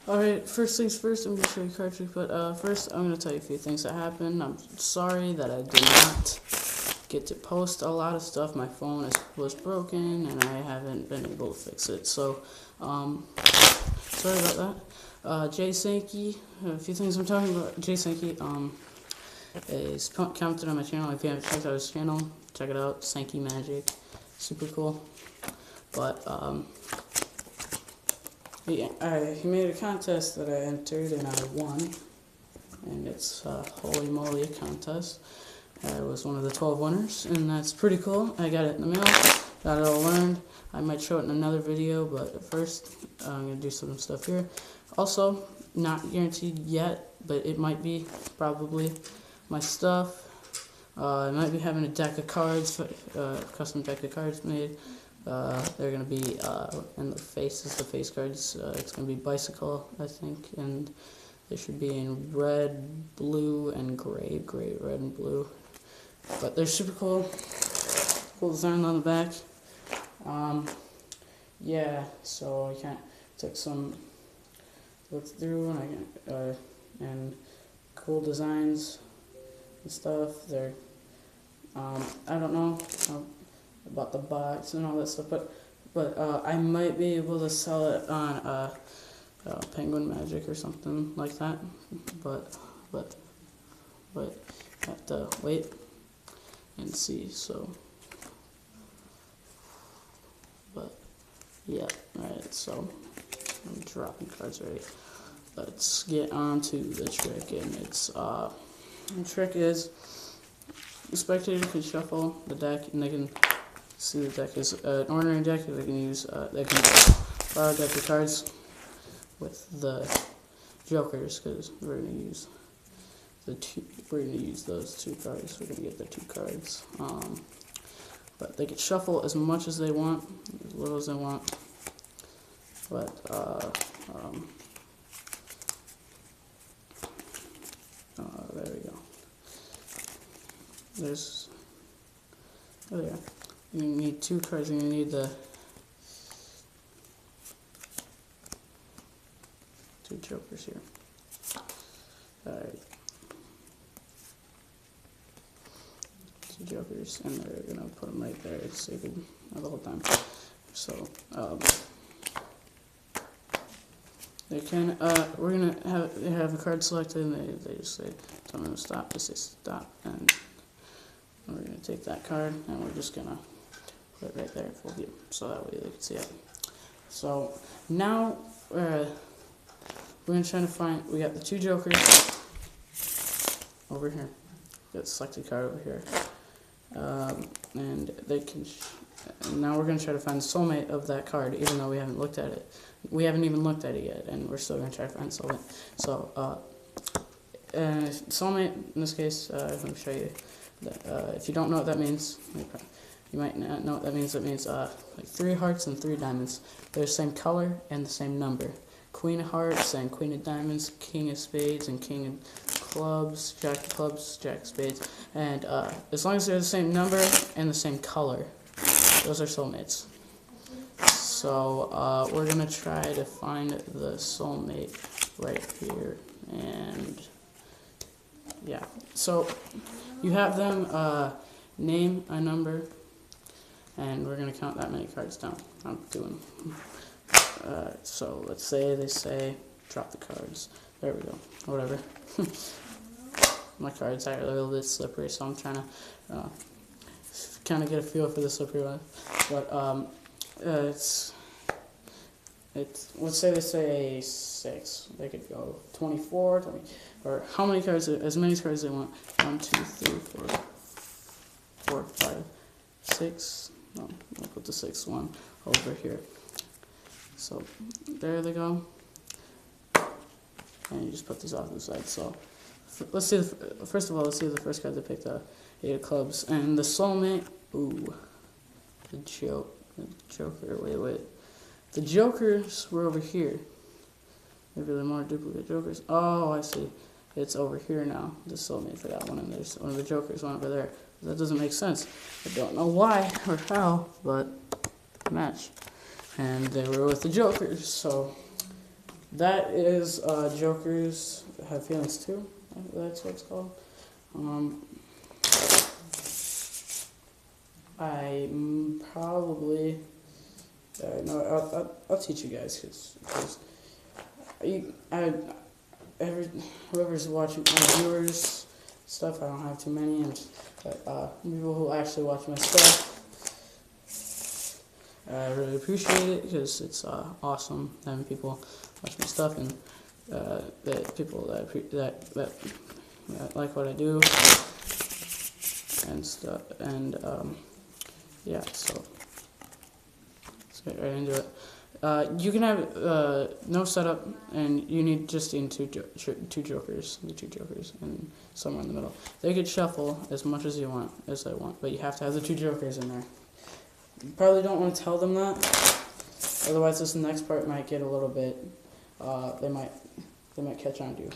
Alright, first things first, I'm going to show you card trick, but first I'm going to tell you a few things that happened. I'm sorry that I did not get to post a lot of stuff. My phone was broken and I haven't been able to fix it, so sorry about that. Jay Sankey, a few things I'm talking about. Jay Sankey is commented on my channel. If you haven't checked out his channel, check it out. Sankey Magic, super cool. But he made a contest that I entered and I won, and it's Holy Moly contest. I was one of the 12 winners, and that's pretty cool. I got it in the mail, got it all learned. I might show it in another video, but first I'm going to do some stuff here. Also, not guaranteed yet, but it might be, probably, my stuff. I might be having a deck of cards, custom deck of cards made. They're going to be in the face cards. It's going to be Bicycle, I think, and they should be in red, blue, and gray, red, and blue. But they're super cool. Cool design on the back. Yeah, so I took some look through and cool designs and stuff. They're I don't know about the box and all that stuff, but I might be able to sell it on Penguin Magic or something like that, but have to wait and see. So, but yeah, alright, so I'm dropping cards already. Let's get on to the trick, and it's the trick is the spectator can shuffle the deck, and they can see the deck is an ordinary deck. They can use they can borrow a deck of cards with the jokers, because we're gonna use those two cards. We're gonna get the two cards. But they can shuffle as much as they want, as little as they want. But there we go. Oh yeah. You need two cards, and you need the two jokers here. Alright. Two jokers, and they're gonna put them right there so you can have the whole time. So, they can, we're gonna have a card selected, and they just say, tell them to stop, just say stop, and we're gonna take that card, and we're just gonna put it right there in full view, so that way they can see it. So now we're gonna try to find. We got the two jokers over here. Got the selected card over here, and they can. And now we're gonna try to find the soulmate of that card, even though we haven't looked at it. We haven't even looked at it yet, and we're still gonna try to find soulmate. So, soulmate in this case, let me show you. If you don't know what that means, you might not know what that means. It means like 3 hearts and 3 diamonds. They're the same color and the same number. Queen of hearts and queen of diamonds, king of spades and king of clubs, jack of spades. And as long as they're the same number and the same color, those are soulmates. So we're going to try to find the soulmate right here. And yeah, so you have them name a number, and we're going to count that many cards down. I'm doing. So let's say they say drop the cards. There we go. Whatever. My cards are a little bit slippery, so I'm trying to kind of get a feel for the slippery one. But it's let's say they say 6. They could go 24, 20, or how many cards? As many cards as they want. 1, 2, 3, 4, 4, 5, 6. No, I'll put the 6th one over here. So there they go, and you just put these off to the side. So let's see. First of all, let's see the first card they picked. 8 of clubs, and the soulmate. Ooh, the joker. Wait. The jokers were over here. Maybe they're more duplicate jokers. Oh, I see. It's over here now. The soulmate for that one, and there's one of the jokers one over there. That doesn't make sense. I don't know why or how, but match. And they were with the jokers, so That is Jokers Have Feelings Too. That's what it's called. I probably no. I'll teach you guys because whoever's watching my viewers stuff. I don't have too many, but people who actually watch my stuff. I really appreciate it because it's awesome having people watch my stuff and that people that like what I do and stuff. And yeah, so let's get right into it. You can have no setup, and you need just in two jokers, and somewhere in the middle. They could shuffle as much as you want, as I want, but you have to have the two jokers in there. You probably don't want to tell them that, otherwise this next part might get a little bit. They might catch on to you.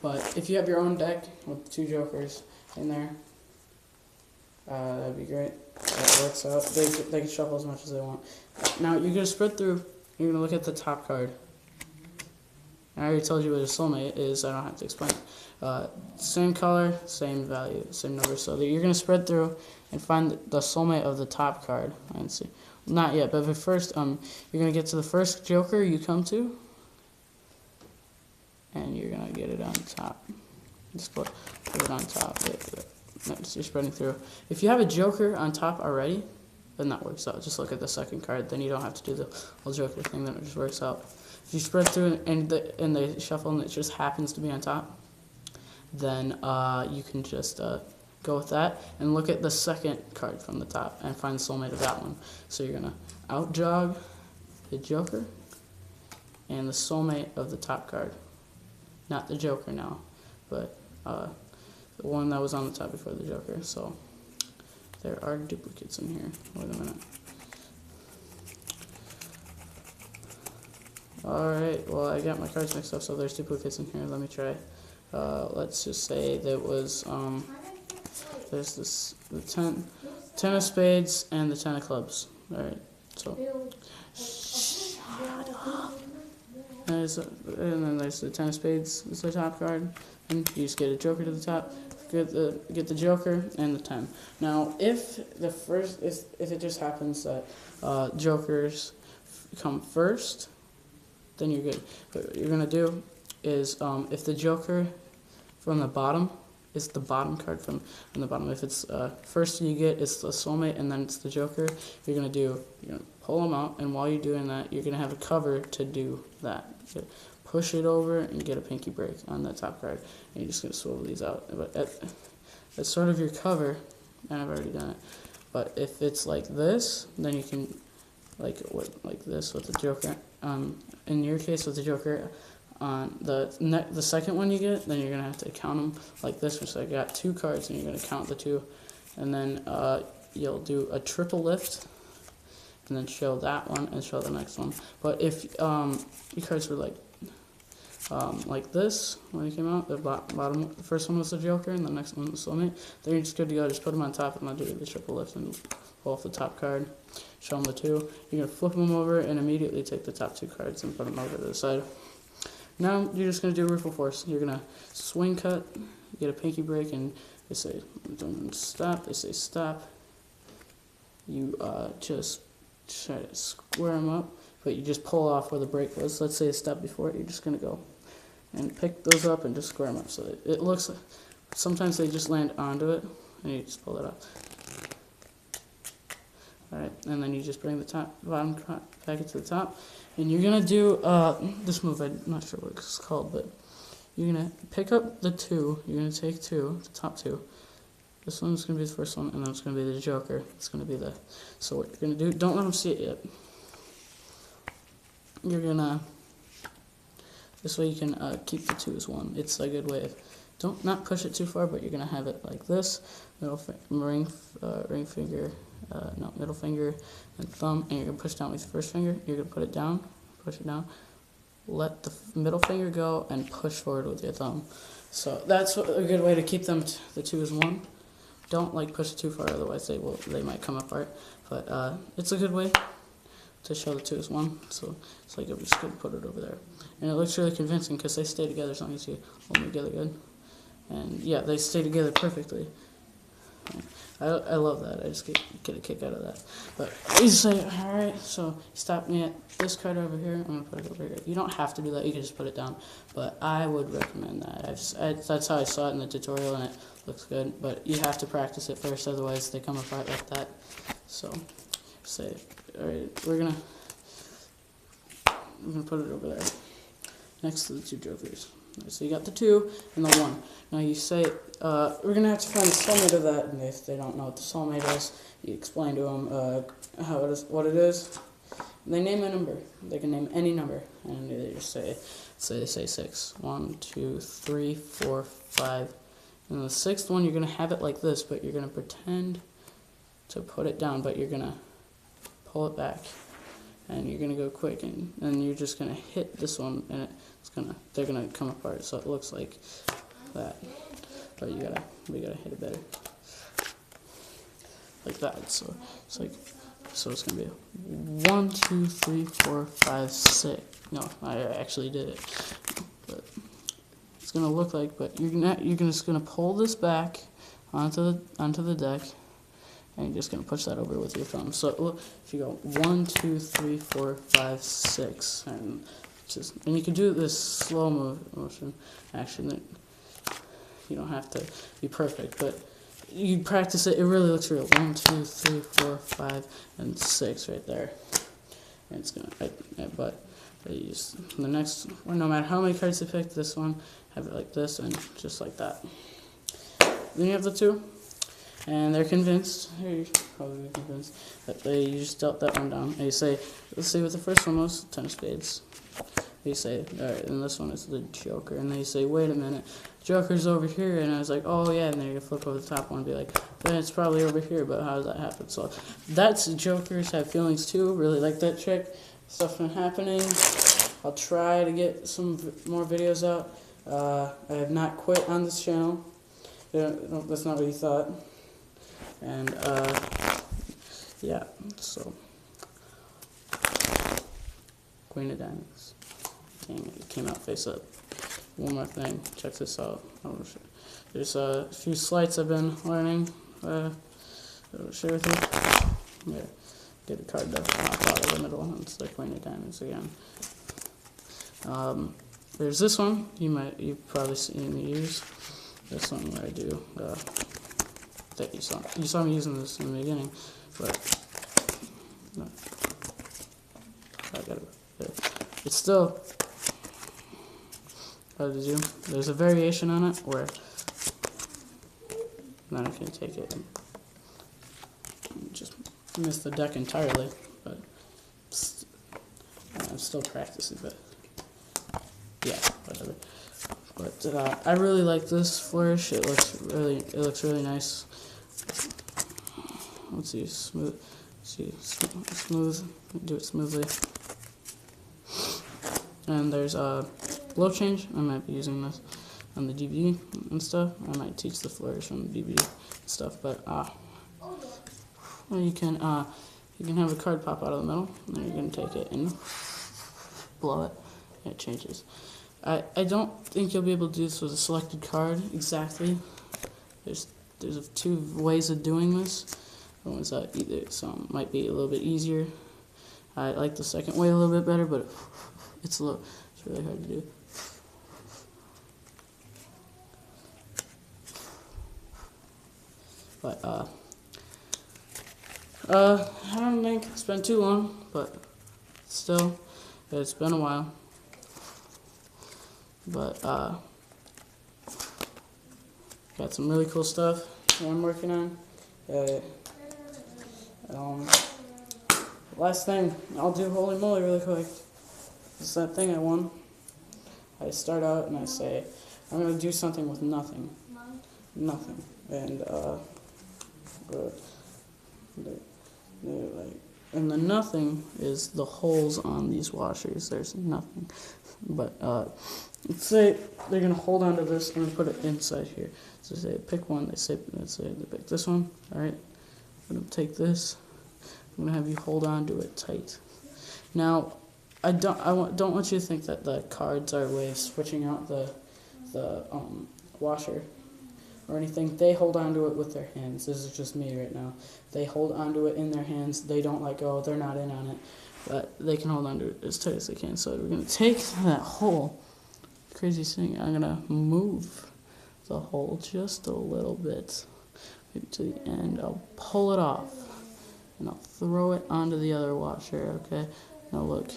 But if you have your own deck with two jokers in there, that'd be great. That works out. They can shuffle as much as they want. Now you're gonna spread through. You're gonna look at the top card. I already told you what a soulmate is. I don't have to explain it. Same color, same value, same number. So you're gonna spread through and find the soulmate of the top card. And see, not yet, but first, you're gonna get to the first joker you come to, and you're gonna get it on top. Just put it on top. You're spreading through. If you have a joker on top already, then that works out. Just look at the second card. Then you don't have to do the whole joker thing. Then it just works out. If you spread through and they shuffle and it just happens to be on top, then you can just go with that and look at the second card from the top and find the soulmate of that one. So you're gonna out jog the joker and the soulmate of the top card, not the joker now, but the one that was on the top before the joker. So there are duplicates in here. Wait a minute. Alright, well I got my cards mixed up, so there's duplicates in here. Let me try. Let's just say there was there's the ten of spades and the 10 of clubs. Alright, so shut up. And then there's the 10 of spades, it's the top card, and you just get a joker to the top. Get the joker and the 10. Now, if it just happens that jokers come first, then you're good. What you're gonna do is if the joker from the bottom is the bottom card from the bottom. If it's first you get is the soulmate and then it's the joker, you're gonna pull them out, and while you're doing that, you're gonna have a cover to do that. Push it over and get a pinky break on the top card, and you're just gonna swivel these out. But that's sort of your cover, and I've already done it. But if it's like this, then you can like this with the joker. In your case with the joker, on the second one you get, then you're gonna have to count them like this. So I got 2 cards, and you're gonna count the 2, and then you'll do a triple lift, and then show that one and show the next one. But if your cards were like this when it came out, the the first one was the joker and the next one was the soulmate, then you're just good to go. Just put them on top, and I'll do the triple lift and pull off the top card, show them the 2. You're gonna flip them over and immediately take the top 2 cards and put them over to the side. Now you're just gonna do Ripple Force. You're gonna swing cut, get a pinky break, and they say don't stop. They say stop. You just try to square them up, but you just pull off where the break was. Let's say a step before it. You're just gonna go and pick those up and just square them up so that it looks. Sometimes they just land onto it, and you just pull it up. All right, and then you just bring the bottom packet to the top, and you're gonna do this move. I'm not sure what it's called, but you're gonna pick up the 2. You're gonna take 2, the top 2. This one's gonna be the first one, and then it's gonna be the joker. It's gonna be so what you're gonna do, don't let them see it yet. You're gonna, this way you can keep the 2 as 1. It's a good way of, not push it too far, but you're gonna have it like this, middle finger, and thumb, and you're gonna push down with your first finger. You're gonna put it down, push it down, let the middle finger go, and push forward with your thumb. So that's a good way to keep them the 2 as 1. Don't push it too far, otherwise they might come apart. But it's a good way to show the two as one. So it's like I'm just gonna put it over there, and it looks really convincing because they stay together as long as you hold them together good. And yeah, they stay together perfectly. I love that. I just get a kick out of that. But you say, all right, so stop me at this card over here. I'm gonna put it over here. You don't have to do that. You can just put it down. But I would recommend that. That's how I saw it in the tutorial, and it looks good. But you have to practice it first, otherwise they come apart like that. So say, all right, we're gonna put it over there next to the two jokers. So you got the 2 and the 1. Now you say, we're going to have to find the soulmate of that, and if they don't know what the soulmate is, you explain to them what it is. And they name a number. They can name any number, and they just say they say 6. 1, 2, 3, 4, 5. And the 6th one, you're going to have it like this, but you're going to pretend to put it down, but you're going to pull it back. And you're gonna go quick, and you're just gonna hit this one, and they're gonna come apart. So it looks like that, but we gotta hit it better, like that. So it's gonna be 1, 2, 3, 4, 5, 6. No, I actually did it, but it's gonna look like. But you're just gonna pull this back onto the deck. And you're just going to push that over with your thumb. So if you go 1, 2, 3, 4, 5, 6, and you can do this slow motion action. You don't have to be perfect, but you practice it. It really looks real. 1, 2, 3, 4, 5, and 6 right there. And it's gonna. But you use the next one. No matter how many cards you pick, this one have it like this and just like that. Then you have the 2. And they're convinced, you're probably convinced, that you just dealt that one down. And you say, let's see what the first one was, 10 of spades. You say, all right, and this one is the Joker. And they say, wait a minute, Joker's over here. And I was like, oh yeah, and then you flip over the top one and be like, then it's probably over here, but how does that happen? So that's Jokers have feelings too. Really like that trick. Stuff been happening. I'll try to get some more videos out. I have not quit on this channel. That's not what you thought. And yeah, so Queen of Diamonds. Dang, it came out face up. One more thing, check this out. There's a few sleights I've been learning. I'll share with you. Yeah, get a card to pop out of the middle. It's the Queen of Diamonds again. There's this one. You've probably seen me use this one where I do. That you saw me using this in the beginning, but no, I got it. It's still. How did you? There's a variation on it where then I can take it and just miss the deck entirely, but I'm still practicing. But yeah, whatever. But I really like this flourish. It looks really nice. Let's see, smooth. Do it smoothly. And there's a blow change. I might be using this on the DVD and stuff. I might teach the flourish on the DVD and stuff. But you can have a card pop out of the middle, and you're gonna take it and blow it, and it changes. I don't think you'll be able to do this with a selected card exactly. There's 2 ways of doing this. One's some might be a little bit easier. I like the second way a little bit better, but it's really hard to do. But I don't think it's been too long, but still, it's been a while. But got some really cool stuff that I'm working on. Last thing, I'll do Holy Moly really quick. It's that thing I won. I start out and I say, I'm going to do something with nothing. Nothing. And, and the nothing is the holes on these washers. There's nothing. But, let's say they're going to hold on to this and put it inside here. So say pick one, let's say they pick this one, alright? I'm going to take this, I'm going to have you hold on to it tight. Now, don't want you to think that the cards are a way of switching out the washer or anything. They hold onto it with their hands. This is just me right now. They hold onto it in their hands. They don't let go. They're not in on it, but they can hold onto it as tight as they can. So we're gonna take that hole. Crazy thing. I'm gonna move the hole just a little bit, maybe to the end. I'll pull it off, and I'll throw it onto the other washer. Okay. Now look.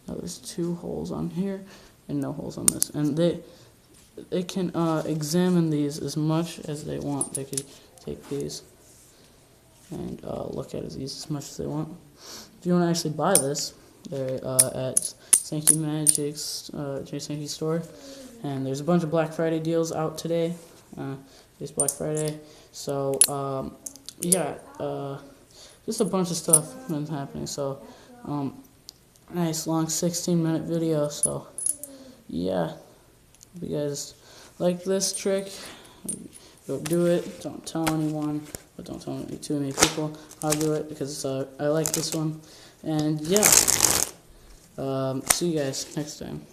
Now there's 2 holes on here and no holes on this, and they can examine these as much as they want. They could take these and look at these as much as they want. If you want to actually buy this, they're at Sankey Magic's J Sankey store, and there's a bunch of Black Friday deals out today. It's Black Friday, so yeah, just a bunch of stuff been happening. So nice long 16-minute video. So yeah, hope you guys like this trick. Go do it. Don't tell anyone, but don't tell too many people. I'll do it because I like this one. And yeah, see you guys next time.